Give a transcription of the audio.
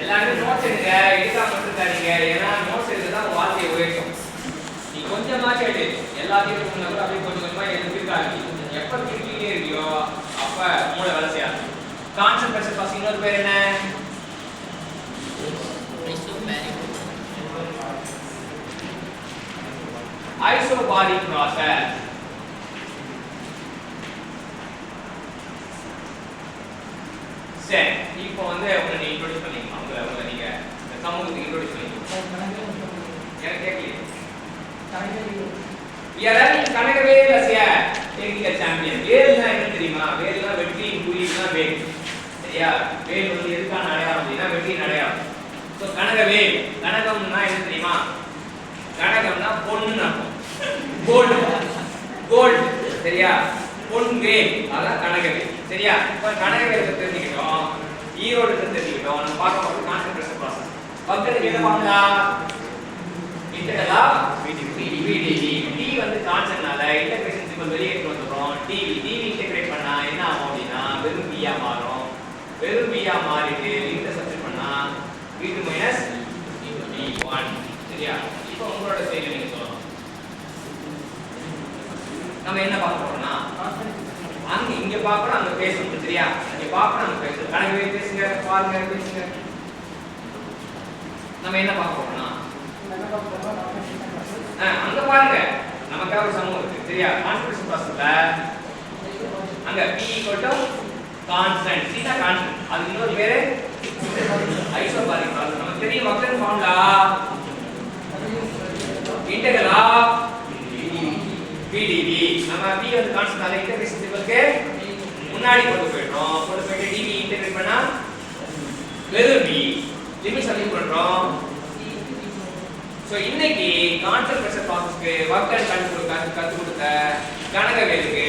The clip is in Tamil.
எல்லாரும் நோட்ஸ் எடுங்க, எடுக்காம விட்டுறாதீங்க. ஏன்னா நோட்ஸ் எடுத்து தான் வாழ்க்கையை உயர்த்தும். நீ கொஞ்சமாச்சும் எடு, எல்லாத்தையும் கூட அப்படியே கொஞ்சம் கொஞ்சமா எடுத்துக்காது. எப்ப திருப்பிட்டே இருக்கியோ அப்ப மூளை வேலை செய்யாது. கான்செப்ட் பிரஷர் பாஸ் இன்னொரு பேர் என்ன? Isobaric process. சரி, இப்போ வந்து உங்களை நீ இன்ட்ரோடியூஸ் பண்ணிக்கலாம். உங்களை நீங்க இந்த சமூகத்துக்கு இன்ட்ரோடியூஸ் பண்ணிக்கலாம். எனக்கு கேட்கலையே. Kanagavel Asia technical champion. வேல்னா என்ன தெரியுமா? வேல்னா வெற்றி, குறினா வேல். சரியா? வேல் வந்து எதுக்கான அடையாளம் அப்படின்னா வெற்றியின் அடையாளம். ஸோ கனகவேல், கனகம்னா என்ன தெரியுமா? கனகம்னா பொண்ணுன்னு அர்த்தம். Gold, gold. சரியா? பொன் வேல், அதான் கனகவேல். சரியா? இப்போ கனகவேலை தெரிஞ்சுக்கிட்டோம், ஈரோடு தெரிஞ்சுக்கிட்டோம். நம்ம பார்க்க போகிறது கான்செப்ட் பிரஷர் ப்ராசஸ். பக்கத்துக்கு என்ன பார்க்கலாம்? இன்டெக்ரலா VDV. டி வந்து கான்ஸ்டன்ட்னால இன்டகிரேஷன் சிம்பல் வெளியே எடுத்து வந்துறோம். டிவி இன்டகிரேட் பண்ணா என்ன ஆகும் அப்படின்னா வெறும் b ஆ மாறும். வெறும் b ஆ மாறிட்டு லிமிட்ட சப்ஸ்டிட் பண்ணா v2 v1. சரியா? இப்போ உங்களோட ஸ்டைல்ல நீங்க சொல்லலாம். நம்ம என்ன பார்க்க போறோம்னா அங்க இங்க பார்க்கணும், அங்க பேசணும். சரியா? இங்க பார்க்கணும், அங்க பேசணும். கணக்கு பேசுங்க, பாருங்க, பேசுங்க. நம்ம என்ன பார்க்க போறோம்னா அங்க பாருங்க, நமக்காக ஒரு சமூகம் இருக்கு. சரியா? கான்ஸ்டன்ட் ப்ராசஸ்ல அங்க p கான்ஸ்டன்ட், c தான் கான்ஸ்டன்ட். அது இன்னொரு பேரு ஐசோபாரிக் ப்ராசஸ். நமக்கு தெரியும் வக்ரன் ஃபார்முலா இன்டெகிரல் ஆஃப் VDV. நம்ம p வந்து கான்ஸ்டன்ட்னால இன்டகிரேஷன் சிம்பலுக்கு முன்னாடி கொண்டு போயிட்டு dv இன்டகிரேட் பண்ணா வெறும் v. லிமிட் சப்ஸ்டிட் பண்றோம். சோ இன்னைக்கு கான்செப்ட் பிரஷர் ப்ராசஸ்க்கு வர்க் அண்ட் கண்ட்ரோல் கத்து கொடுத்த கனகவேலுக்கு